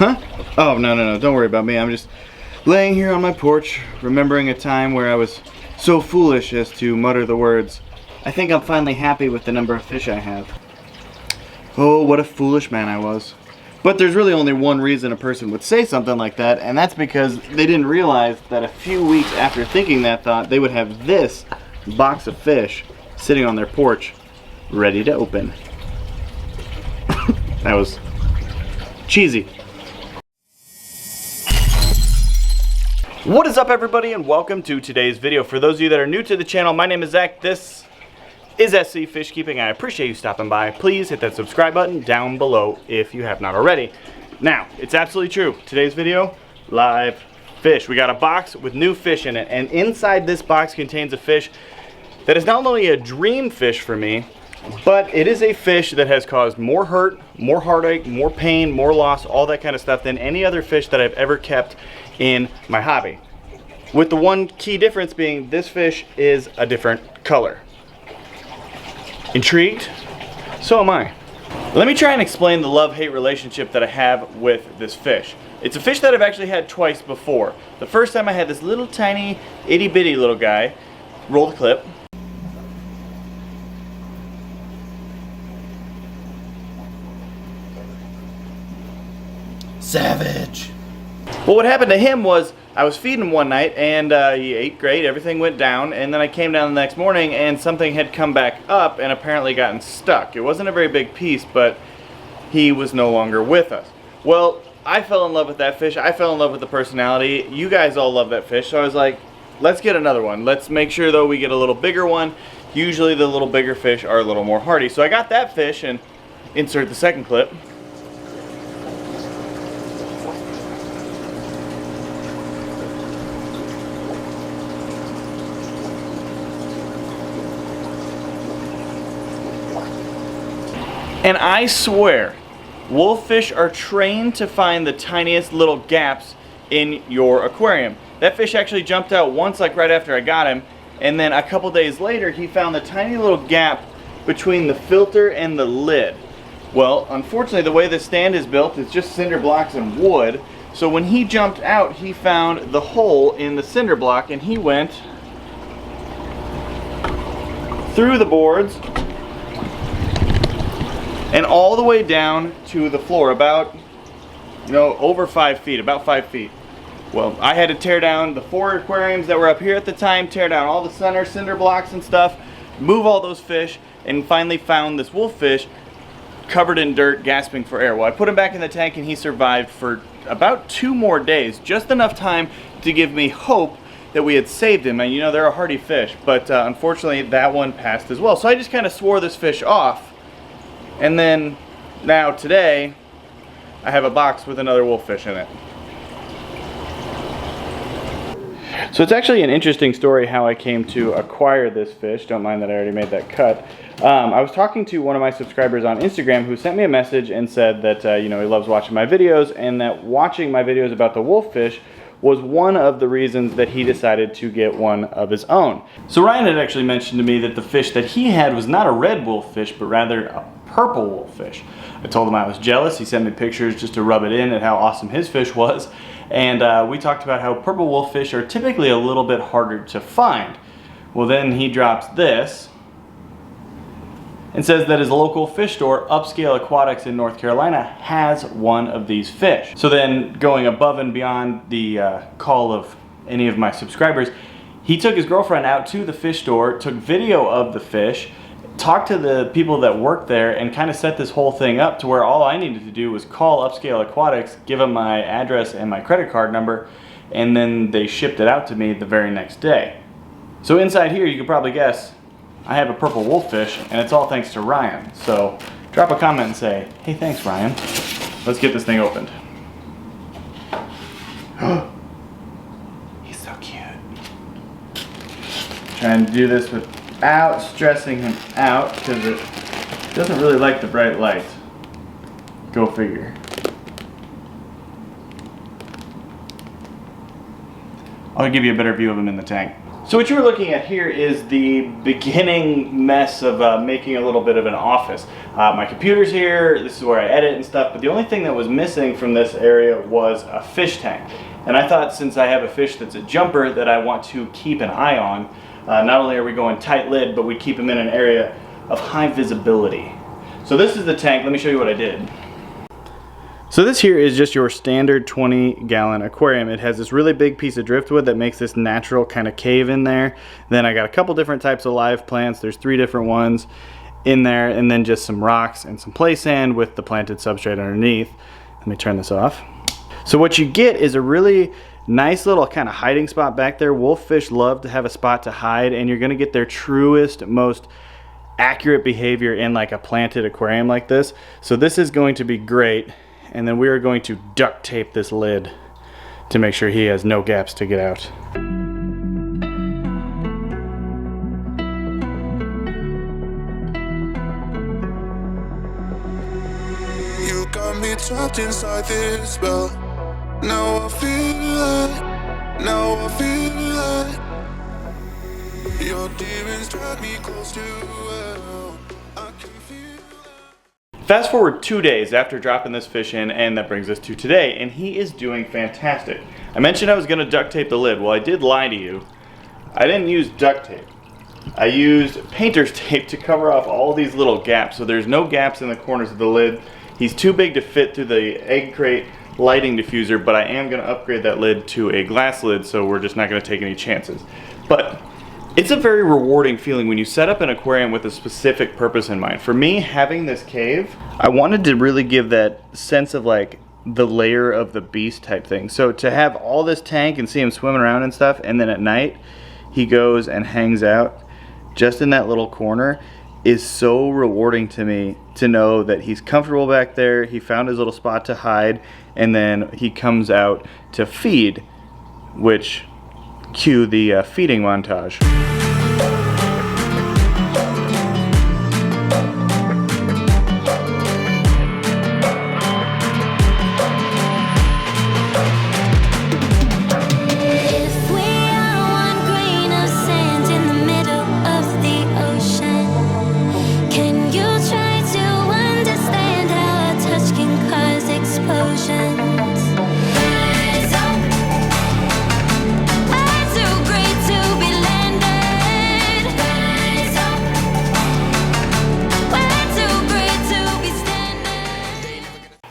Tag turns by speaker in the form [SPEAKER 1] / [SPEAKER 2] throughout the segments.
[SPEAKER 1] Huh? Oh, no, don't worry about me. I'm just laying here on my porch, remembering a time where I was so foolish as to mutter the words, "I think I'm finally happy with the number of fish I have." Oh, what a foolish man I was. But there's really only one reason a person would say something like that, and that's because they didn't realize that a few weeks after thinking that thought, they would have this box of fish sitting on their porch, ready to open. That was cheesy. What is up, everybody, and welcome to today's video. For those of you that are new to the channel, my name is Zach. This is SC Fish Keeping. I appreciate you stopping by. Please hit that subscribe button down below if you have not already. Now, it's absolutely true. Today's video, live fish. We got a box with new fish in it, and inside this box contains a fish that is not only a dream fish for me, but it is a fish that has caused more hurt, more heartache, more pain, more loss, all that kind of stuff than any other fish that I've ever kept in my hobby. With the one key difference being this fish is a different color. Intrigued? So am I. Let me try and explain the love-hate relationship that I have with this fish. It's a fish that I've actually had twice before. The first time I had this little tiny itty-bitty little guy. Roll the clip. Savage. Well, what happened to him was I was feeding him one night and he ate great, everything went down, and then I came down the next morning and something had come back up and apparently gotten stuck. It wasn't a very big piece, but he was no longer with us. Well, I fell in love with that fish. I fell in love with the personality. You guys all love that fish, so I was like, let's get another one. Let's make sure though we get a little bigger one. Usually the little bigger fish are a little more hardy. So I got that fish, and insert the second clip. And I swear, wolffish are trained to find the tiniest little gaps in your aquarium. That fish actually jumped out once, like right after I got him, and then a couple days later he found the tiny little gap between the filter and the lid. Well, unfortunately the way the stand is built, it's just cinder blocks and wood, so when he jumped out he found the hole in the cinder block and he went through the boards and all the way down to the floor, about, over 5 feet, about 5 feet. Well, I had to tear down the 4 aquariums that were up here at the time, tear down all the center cinder blocks and stuff, move all those fish, and finally found this wolffish covered in dirt, gasping for air. Well, I put him back in the tank and he survived for about 2 more days, just enough time to give me hope that we had saved him. And they're a hardy fish, but unfortunately that one passed as well. So I just kind of swore this fish off. And then, now today, I have a box with another wolffish in it. So it's actually an interesting story how I came to acquire this fish. Don't mind that I already made that cut. I was talking to one of my subscribers on Instagram who sent me a message and said that he loves watching my videos, and that watching my videos about the wolffish was one of the reasons that he decided to get one of his own. So Ryan had actually mentioned to me that the fish that he had was not a red wolffish, but rather a purple wolffish. I told him I was jealous. He sent me pictures just to rub it in at how awesome his fish was. And we talked about how purple wolffish are typically a little bit harder to find. Well, then he drops this and says that his local fish store, Upscale Aquatics in North Carolina, has one of these fish. So then, going above and beyond the call of any of my subscribers, he took his girlfriend out to the fish store, took video of the fish, talked to the people that work there, and kind of set this whole thing up to where all I needed to do was call Upscale Aquatics, give them my address and my credit card number, and then they shipped it out to me the very next day. So inside here, you could probably guess, I have a purple wolffish, and it's all thanks to Ryan. So drop a comment and say, hey, thanks, Ryan. Let's get this thing opened. He's so cute. Trying to do this without stressing him out, because it doesn't really like the bright light. Go figure. I'll give you a better view of him in the tank. So what you're looking at here is the beginning mess of making a little bit of an office. My computer's here, this is where I edit and stuff, but the only thing that was missing from this area was a fish tank. And I thought, since I have a fish that's a jumper that I want to keep an eye on, not only are we going tight lid, but we keep him in an area of high visibility. So this is the tank. Let me show you what I did. So this here is just your standard 20-gallon aquarium. It has this really big piece of driftwood that makes this natural kind of cave in there. Then I got a couple different types of live plants. There's 3 different ones in there, and then just some rocks and some play sand with the planted substrate underneath. Let me turn this off. So what you get is a really nice little kind of hiding spot back there. Wolffish love to have a spot to hide, and you're gonna get their truest, most accurate behavior in like a planted aquarium like this. So this is going to be great. And then we are going to duct tape this lid to make sure he has no gaps to get out.
[SPEAKER 2] You got me trapped inside this spell. Now I feel it, now I feel it. Your demons drag me close to hell. I can feel it.
[SPEAKER 1] Fast forward 2 days after dropping this fish in, and that brings us to today, and he is doing fantastic. I mentioned I was going to duct tape the lid. Well, I did lie to you. I didn't use duct tape. I used painter's tape to cover off all these little gaps, so there's no gaps in the corners of the lid. He's too big to fit through the egg crate lighting diffuser, but I am going to upgrade that lid to a glass lid, so we're just not going to take any chances. But it's a very rewarding feeling when you set up an aquarium with a specific purpose in mind. For me, having this cave, I wanted to really give that sense of like the layer of the beast type thing. So to have all this tank and see him swimming around and stuff, and then at night he goes and hangs out just in that little corner, is so rewarding to me to know that he's comfortable back there, he found his little spot to hide, and then he comes out to feed, which cue the feeding montage.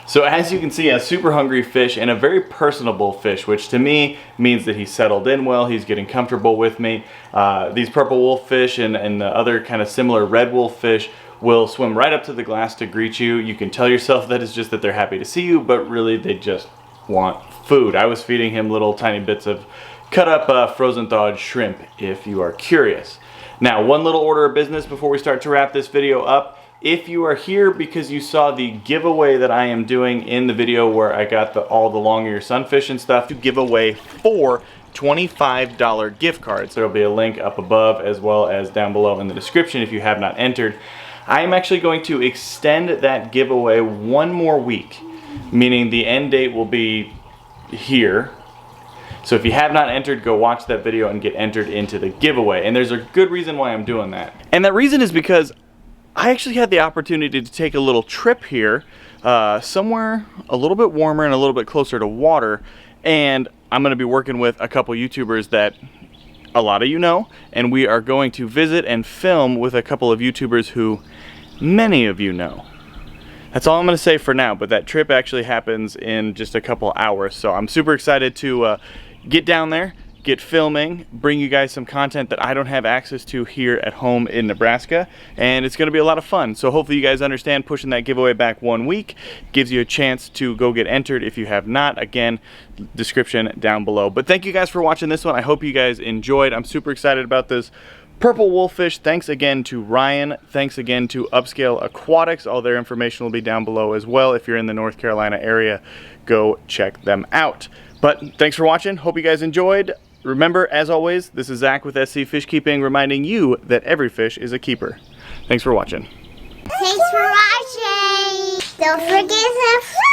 [SPEAKER 1] So as you can see, a super hungry fish and a very personable fish, which to me means that he's settled in well, he's getting comfortable with me. These purple wolf fish and the other kind of similar red wolf fish will swim right up to the glass to greet you. You can tell yourself that it's just that they're happy to see you, but really they just want food. I was feeding him little tiny bits of cut up frozen thawed shrimp, if you are curious. Now, one little order of business before we start to wrap this video up. If you are here because you saw the giveaway that I am doing in the video where I got all the long ear sunfish and stuff, to give away 4 $25 gift cards. There will be a link up above as well as down below in the description if you have not entered. I am actually going to extend that giveaway 1 more week, meaning the end date will be here. So if you have not entered, go watch that video and get entered into the giveaway. And there's a good reason why I'm doing that. And that reason is because I actually had the opportunity to take a little trip here, somewhere a little bit warmer and a little bit closer to water, and I'm going to be working with a couple YouTubers that a lot of you know, and we are going to visit and film with a couple of YouTubers who many of you know. That's all I'm going to say for now, but that trip actually happens in just a couple hours, so I'm super excited to get down there, get filming, bring you guys some content that I don't have access to here at home in Nebraska, and it's going to be a lot of fun. So hopefully you guys understand pushing that giveaway back 1 week gives you a chance to go get entered if you have not. Again, description down below. But thank you guys for watching this one. I hope you guys enjoyed. I'm super excited about this purple wolffish. Thanks again to Ryan. Thanks again to Upscale Aquatics. All their information will be down below as well. If you're in the North Carolina area, go check them out. But thanks for watching. Hope you guys enjoyed. Remember, as always, this is Zach with SC Fish Keeping, reminding you that every fish is a keeper. Thanks for watching.
[SPEAKER 3] Thanks for watching. Don't forget to subscribe.